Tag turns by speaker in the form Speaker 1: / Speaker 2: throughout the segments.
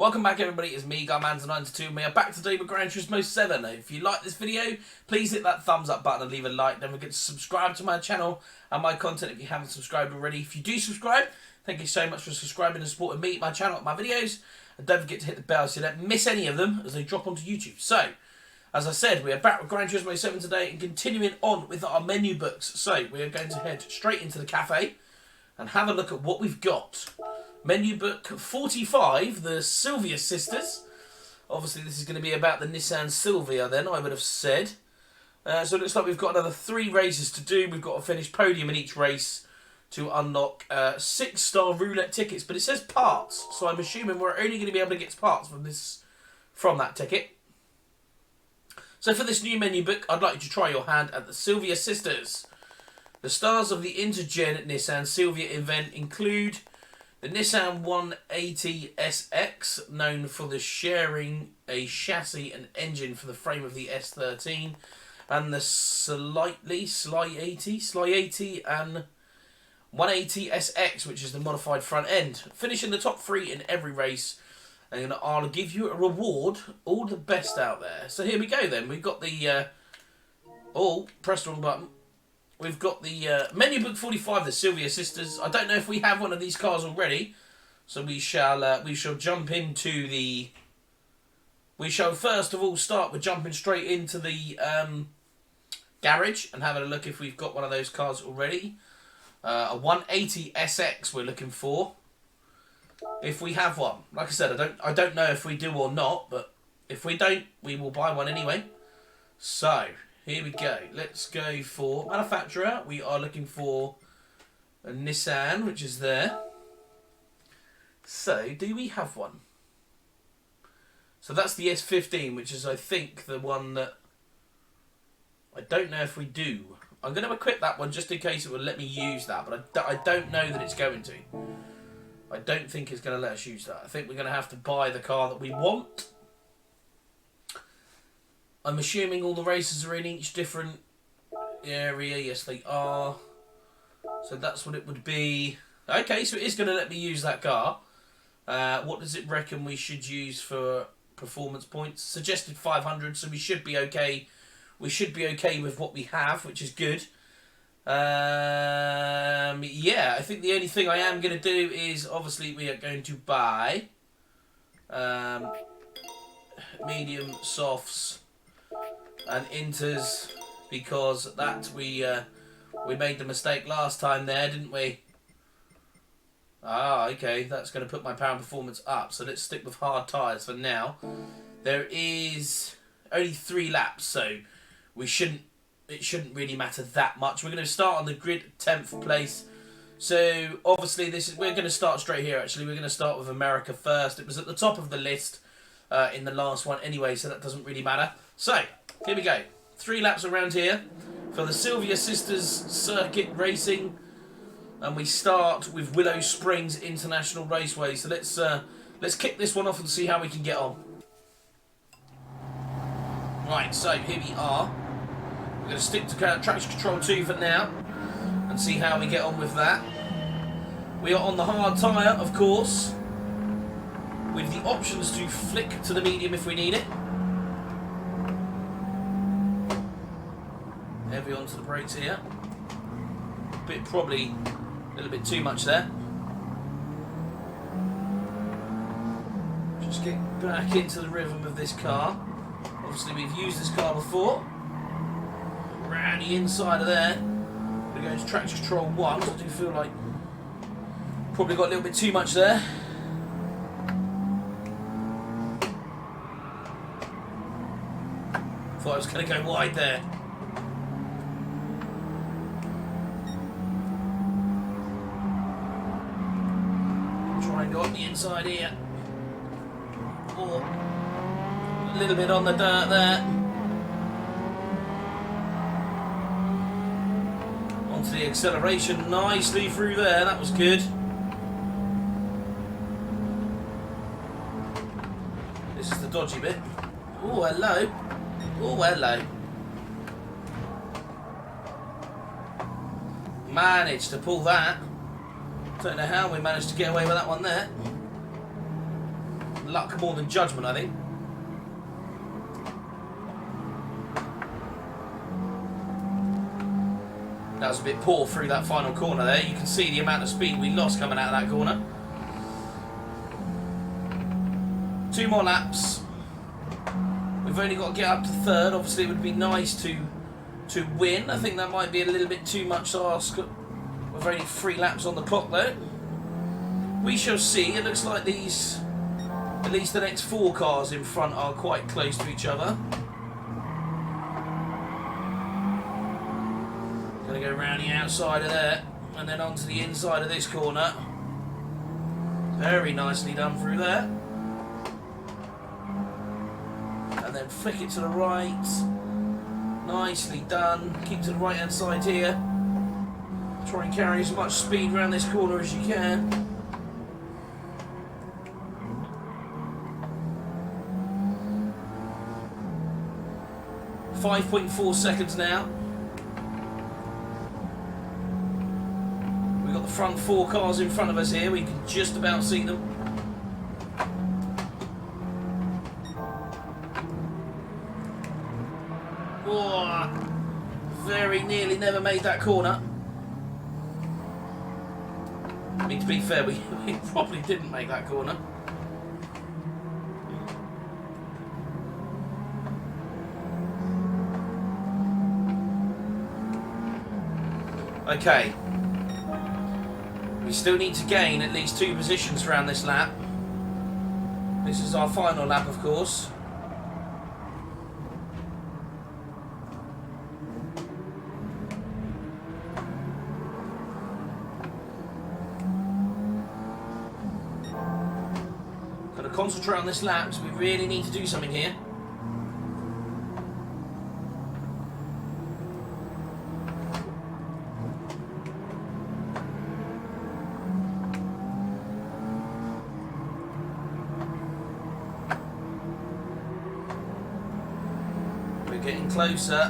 Speaker 1: Welcome back everybody, it's me, Garmanza92, and we are back today with Gran Turismo 7. If you like this video, please hit that thumbs up button and leave a like. Don't forget to subscribe to my channel and my content if you haven't subscribed already. If you do subscribe, thank you so much for subscribing and supporting me, my channel, my videos. And don't forget to hit the bell so you don't miss any of them as they drop onto YouTube. So, as I said, we are back with Gran Turismo 7 today and continuing on with our menu books. So, we are going to head straight into the cafe and have a look at what we've got. Menu book 45, the Sylvia sisters. Obviously, this is going to be about the Nissan Silvia then, I would have said. So it looks like we've got another 3 races to do. We've got to finish podium in each race to unlock 6-star roulette tickets. But it says parts, so I'm assuming we're only going to be able to get parts from that ticket. So for this new menu book, I'd like you to try your hand at the Sylvia sisters. The stars of the Intergen Nissan Silvia event include the Nissan 180 SX, known for the sharing a chassis and engine for the frame of the S13, and the Sly 80 and 180 SX, which is the modified front end. Finishing the top 3 in every race, and I'll give you a reward, all the best out there. So here we go then. We've got the press the wrong button. We've got the menu book 45, the Sylvia sisters. I don't know if we have one of these cars already, so we shall jump into the. We shall first of all start with jumping straight into the garage and having a look if we've got one of those cars already. A 180 SX we're looking for. If we have one, like I said, I don't know if we do or not, but if we don't, we will buy one anyway. So. Here we go. Let's go for manufacturer. We are looking for a Nissan, which is there. So, do we have one? So that's the S15, which is, I think, the one that I don't know if we do. I'm going to equip that one just in case it will let me use that, but I don't know that it's going to. I don't think it's going to let us use that. I think we're going to have to buy the car that we want. I'm assuming all the races are in each different area. Yes, they are. So that's what it would be. Okay, so it is going to let me use that car. What does it reckon we should use for performance points? Suggested 500, so we should be okay. We should be okay with what we have, which is good. Yeah, I think the only thing I am going to do is, obviously, we are going to buy medium softs and inters, because that we made the mistake last time there, didn't we? Ah, okay, that's going to put my power and performance up, so let's stick with hard tyres for now. There is only 3 laps, so it shouldn't really matter that much. We're going to start on the grid 10th place. So obviously we're going to start straight here. Actually, we're going to start with America first. It was at the top of the list in the last one anyway, so that doesn't really matter. So here we go. 3 laps around here for the Sylvia Sisters Circuit Racing. And we start with Willow Springs International Raceway. So let's kick this one off and see how we can get on. Right, so here we are. We're going to stick to traction control 2 for now and see how we get on with that. We are on the hard tyre, of course, with the options to flick to the medium if we need it. Heavy onto the brakes here. Probably a little bit too much there. Just get back into the rhythm of this car. Obviously we've used this car before. Around the inside of there. We're going to traction control 1, so I do feel like probably got a little bit too much there. Thought I was going to go wide there. Try and go up the inside here. Or a little bit on the dirt there. Onto the acceleration nicely through there. That was good. This is the dodgy bit. Oh, hello. Oh, hello. Managed to pull that. Don't know how we managed to get away with that one there. luck more than judgment, I think. That was a bit poor through that final corner there. You can see the amount of speed we lost coming out of that corner. 2 more laps. We've only got to get up to 3rd. Obviously, it would be nice to win. I think that might be a little bit too much to ask. With only 3 laps on the clock, though. We shall see. It looks like these, at least the next 4 cars in front, are quite close to each other. Going to go around the outside of there and then onto the inside of this corner. Very nicely done through there. And then flick it to the right. Nicely done. Keep to the right hand side here. Try and carry as much speed around this corner as you can. .4 seconds now. We've got the front 4 cars in front of us here. We can just about see them. Oh, very nearly never made that corner. I mean, to be fair, we probably didn't make that corner. Okay. We still need to gain at least 2 positions around this lap. This is our final lap, of course. Got to concentrate on this lap, so we really need to do something here. Getting closer.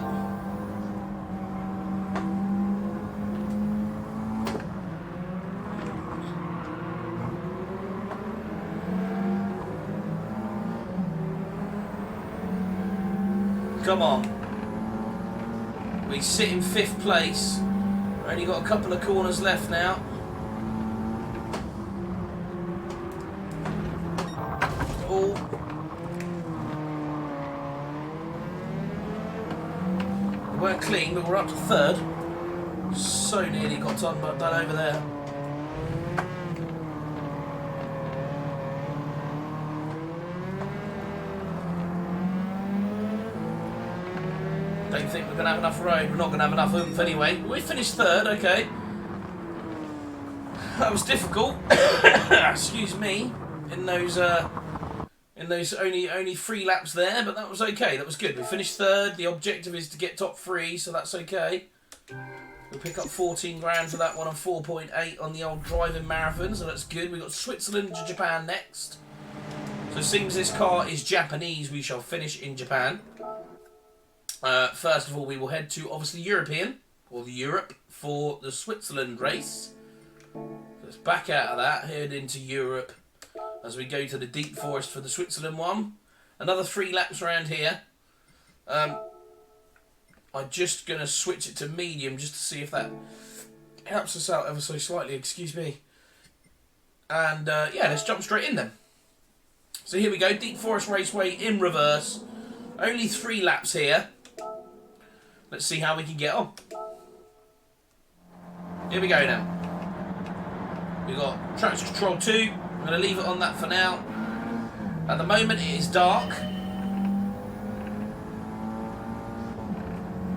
Speaker 1: Come on. We sit in 5th place. We've only got a couple of corners left now. Oh. We weren't clean, but we're up to 3rd. So nearly got done over there. Don't think we're going to have enough road. We're not going to have enough oomph anyway. We finished 3rd, okay. That was difficult. Excuse me. In those only 3 laps there, but that was okay. That was good. We finished 3rd. The objective is to get top 3, so that's okay. We'll pick up 14 grand for that one and 4.8 on the old driving marathon, so that's good. We've got Switzerland to Japan next. So it seems this car is Japanese. We shall finish in Japan. First of all, we will head to, obviously, European, or the Europe, for the Switzerland race. So let's back out of that, head into Europe as we go to the deep forest for the Switzerland one. Another 3 laps around here. I'm just going to switch it to medium just to see if that helps us out ever so slightly, excuse me. And yeah, let's jump straight in then. So here we go, Deep Forest Raceway in reverse. Only 3 laps here. Let's see how we can get on. Here we go now. We've got traction control 2. I'm going to leave it on that for now. At the moment it is dark.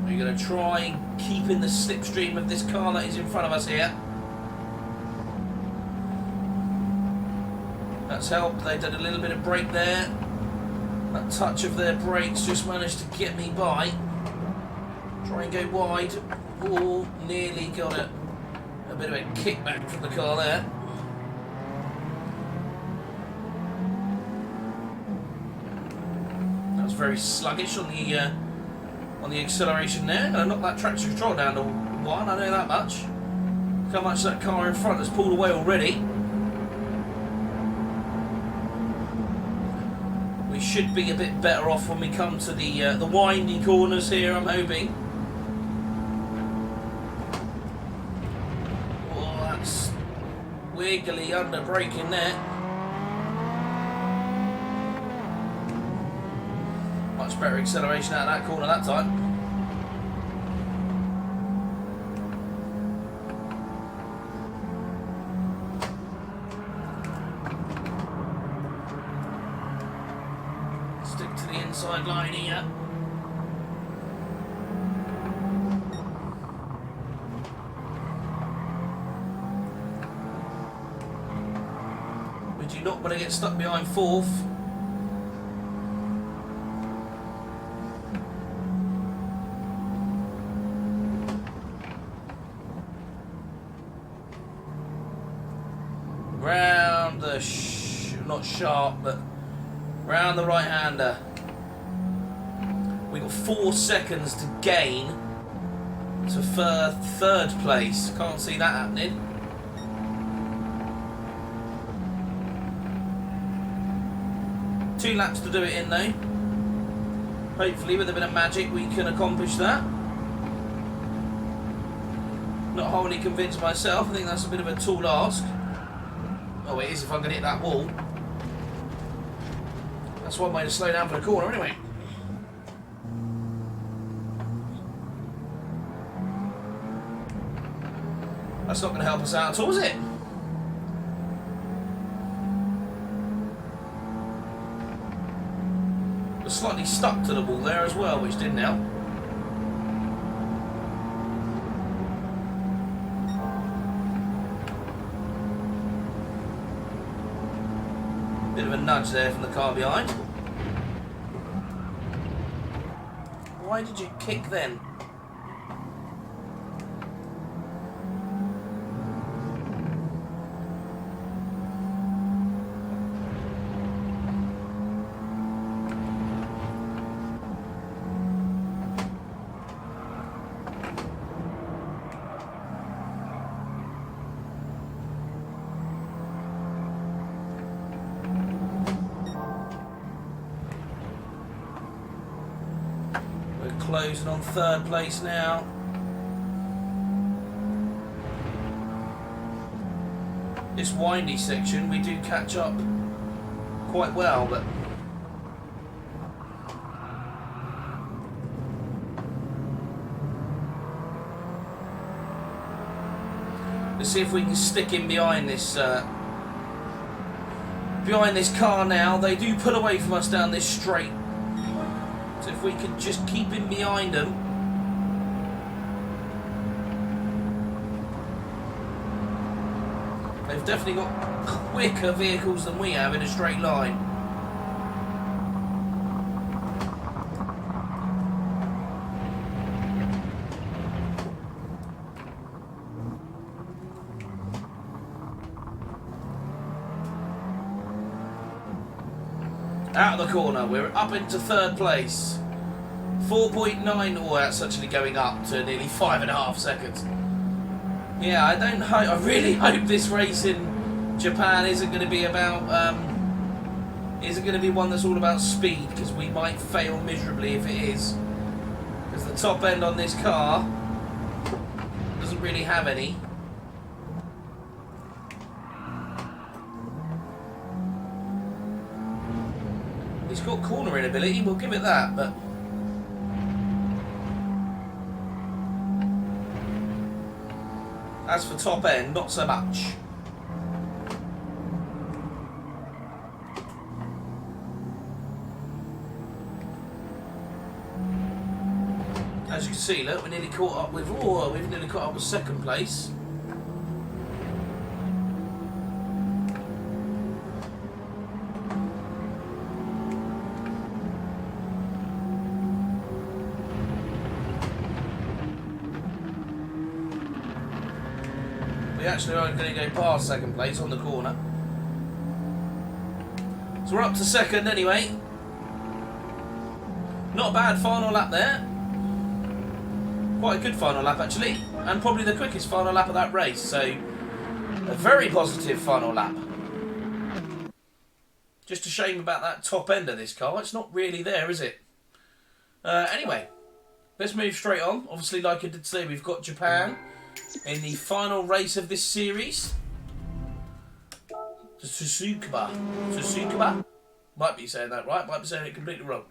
Speaker 1: We're going to try and keep in the slipstream of this car that is in front of us here. That's helped. They did a little bit of brake there. That touch of their brakes just managed to get me by. Try and go wide. Oh, nearly got it. A bit of a kickback from the car there. That was very sluggish on the acceleration there. Gonna knock that traction control down to 1. I know that much. Look how much that car in front has pulled away already. should be a bit better off when we come to the windy corners here, I'm hoping. Oh, that's wiggly under braking there. Much better acceleration out of that corner that time. Stick to the inside line here. We do not want to get stuck behind fourth. Round the not sharp, but round the right hander. We got 4 seconds to gain to third place. Can't see that happening. Two laps to do it in though. Hopefully with a bit of magic we can accomplish that. Not wholly convinced myself. I think that's a bit of a tall ask. Oh, it is if I'm going to hit that wall. That's one way to slow down for the corner anyway. That's not going to help us out at all, is it? We're slightly stuck to the wall there as well, which didn't help. Bit of a nudge there from the car behind. Why did you kick then? Closing on third place now. This windy section we do catch up quite well, but let's see if we can stick in behind this car now. They do pull away from us down this straight. So if we could just keep him behind them. They've definitely got quicker vehicles than we have in a straight line. Out of the corner, we're up into third place. 4.9, oh that's actually going up to nearly 5.5 seconds. Yeah, I really hope this race in Japan isn't going to be about, isn't going to be one that's all about speed, because we might fail miserably if it is. Because the top end on this car doesn't really have any. He's got cornering ability, we'll give it that, but as for top end, not so much. As you can see, look, we're nearly caught up with, we've nearly caught up with second place. We actually are going to go past second place on the corner. So we're up to second anyway. Not a bad final lap there. Quite a good final lap actually. And probably the quickest final lap of that race. So a very positive final lap. Just a shame about that top end of this car. It's not really there, is it? Anyway, let's move straight on. Obviously, like I did say, we've got Japan in the final race of this series. The Tsukuba. Might be saying that right, might be saying it completely wrong.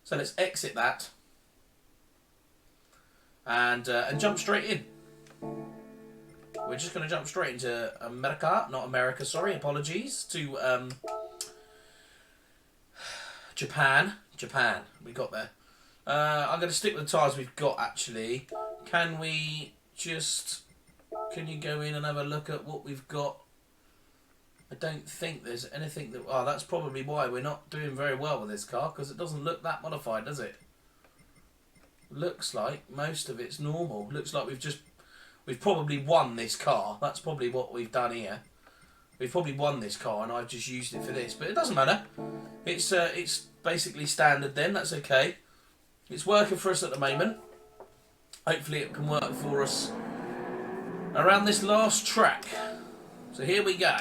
Speaker 1: So let's exit that and jump straight in. We're just going to jump straight into America, sorry, apologies, to Japan, we got there. I'm going to stick with the tyres we've got, actually. Can you go in and have a look at what we've got? I don't think there's anything that... Oh, that's probably why we're not doing very well with this car, because it doesn't look that modified, does it? Looks like most of it's normal. Looks like we've probably won this car. That's probably what we've done here. We've probably won this car and I've just used it for this. But it doesn't matter. It's basically standard then. That's okay. It's working for us at the moment. Hopefully it can work for us around this last track. So here we go.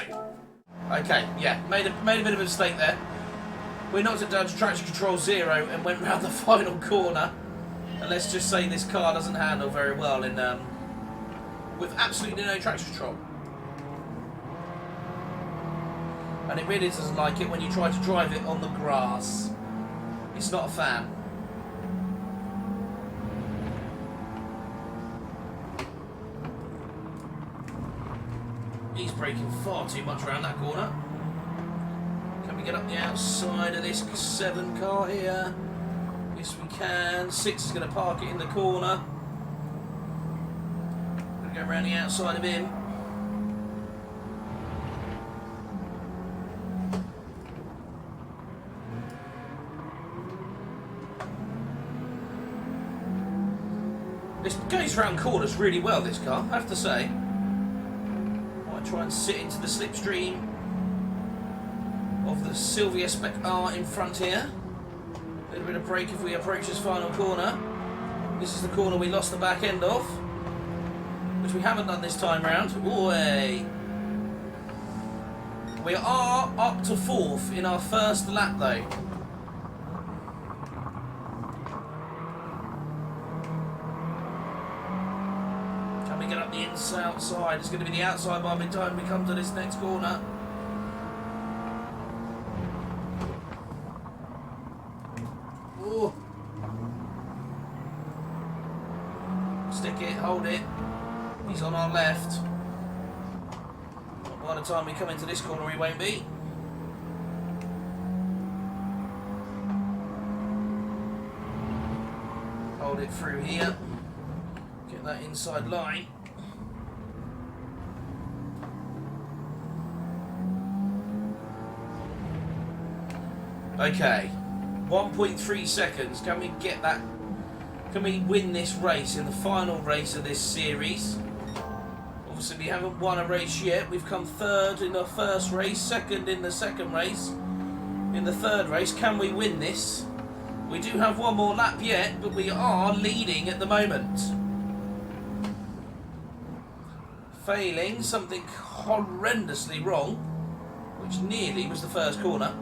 Speaker 1: Okay, yeah, made a bit of a mistake there. We knocked it down to traction control 0 and went round the final corner. And let's just say this car doesn't handle very well in with absolutely no traction control. And it really doesn't like it when you try to drive it on the grass. It's not a fan. He's braking far too much around that corner. Can we get up the outside of this 7 car here? Yes, we can. 6 is going to park it in the corner. Going to go around the outside of him. This goes around corners really well, this car, I have to say. Try and sit into the slipstream of the Sylvia Spec R in front here. A little bit of brake if we approach this final corner. This is the corner we lost the back end of, which we haven't done this time round. Oi! We are up to 4th in our first lap though. Get up the outside. It's going to be the outside by the time we come to this next corner. Ooh. Stick it, hold it. He's on our left. By the time we come into this corner, he won't be. Hold it through here. Get that inside line. Okay, 1.3 seconds. Can we get that? Can we win this race in the final race of this series? Obviously, we haven't won a race yet. We've come 3rd in the first race, 2nd in the second race, in the 3rd race. Can we win this? We do have one more lap yet, but we are leading at the moment. Failing something horrendously wrong, which nearly was the first corner.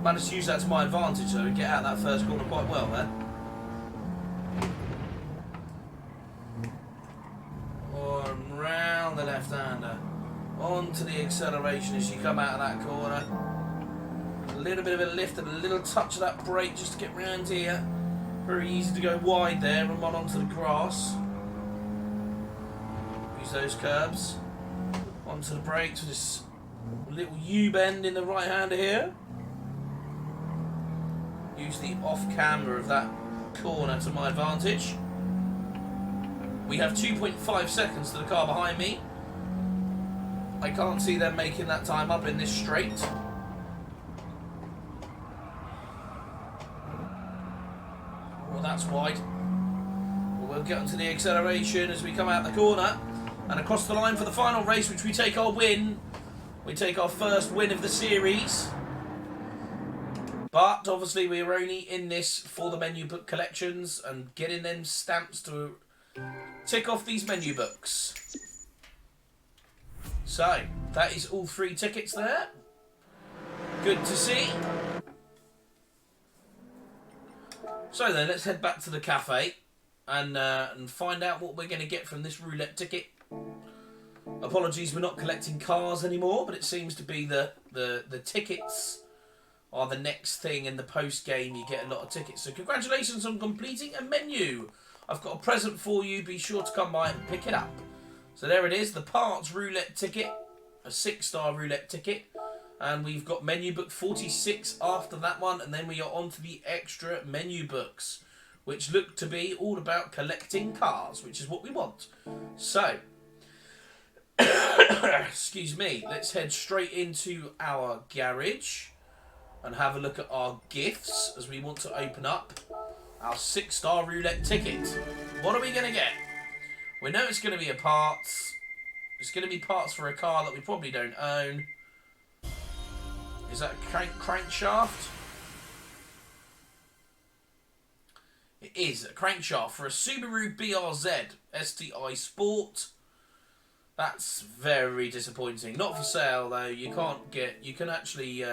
Speaker 1: Managed to use that to my advantage though and get out that first corner quite well there. On round the left-hander. Onto the acceleration as you come out of that corner. A little bit of a lift and a little touch of that brake just to get round here. Very easy to go wide there and run onto the grass. Use those curbs. Onto the brakes with this little U-bend in the right-hander here. Use the off-camber of that corner to my advantage. We have 2.5 seconds to the car behind me. I can't see them making that time up in this straight. Well, that's wide. Well, we'll get onto the acceleration as we come out the corner and across the line for the final race, which we take our win. We take our first win of the series. But obviously we are only in this for the menu book collections and getting them stamps to tick off these menu books. So, that is all 3 tickets there. Good to see. So then, let's head back to the cafe and find out what we're going to get from this roulette ticket. Apologies, we're not collecting cars anymore, but it seems to be the tickets are the next thing in the post-game. You get a lot of tickets. So congratulations on completing a menu. I've got a present for you. Be sure to come by and pick it up. So there it is, the parts roulette ticket, a 6-star roulette ticket. And we've got menu book 46 after that one. And then we are on to the extra menu books, which look to be all about collecting cars, which is what we want. So, excuse me, let's head straight into our garage and have a look at our gifts as we want to open up our 6-star roulette ticket. What are we going to get? We know it's going to be a parts. It's going to be parts for a car that we probably don't own. Is that a crankshaft? It is a crankshaft for a Subaru BRZ STI Sport. That's very disappointing. Not for sale though. You can't get. You can actually.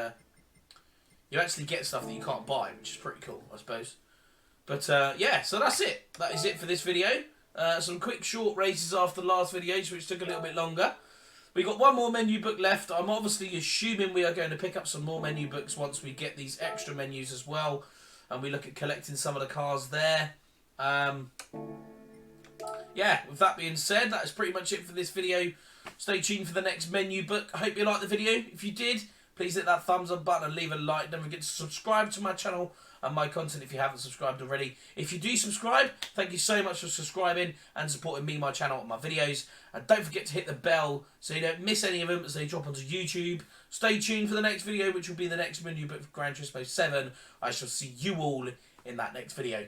Speaker 1: You actually get stuff that you can't buy, which is pretty cool, I suppose. But yeah, so that's it. That is it for this video. Some quick short races after the last videos, which took a little bit longer. We got one more menu book left. I'm obviously assuming we are going to pick up some more menu books once we get these extra menus as well, and we look at collecting some of the cars there. Yeah, with that being said, that is pretty much it for this video. Stay tuned for the next menu book. I hope you liked the video. If you did, please hit that thumbs up button and leave a like. Don't forget to subscribe to my channel and my content if you haven't subscribed already. If you do subscribe, thank you so much for subscribing and supporting me, my channel, and my videos. And don't forget to hit the bell so you don't miss any of them as they drop onto YouTube. Stay tuned for the next video, which will be the next menu book for Gran Turismo 7. I shall see you all in that next video.